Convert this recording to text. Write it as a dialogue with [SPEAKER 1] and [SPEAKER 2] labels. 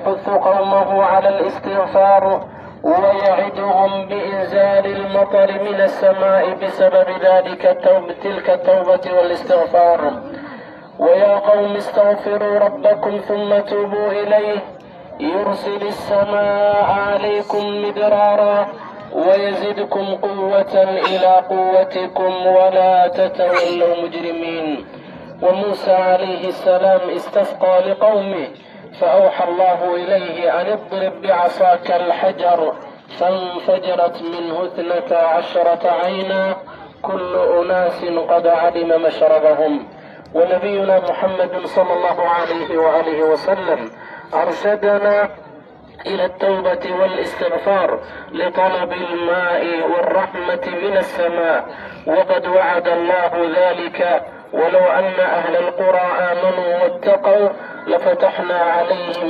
[SPEAKER 1] يحث قومه على الاستغفار ويعدهم بإنزال المطر من السماء بسبب تلك التوبة والاستغفار. ويا قوم استغفروا ربكم ثم توبوا إليه يرسل السماء عليكم مدرارا ويزدكم قوة إلى قوتكم ولا تتولوا مجرمين. وموسى عليه السلام استسقى لقومه فأوحى الله إليه أن اضرب بعصاك الحجر فانفجرت منه 12 عينا كل أناس قد علم مشربهم. ونبينا محمد صلى الله عليه وآله وسلم أرشدنا إلى التوبة والاستغفار لطلب الماء والرحمة من السماء، وقد وعد الله ذلك: ولو أن أهل القرى آمنوا واتقوا لفتحنا عليهم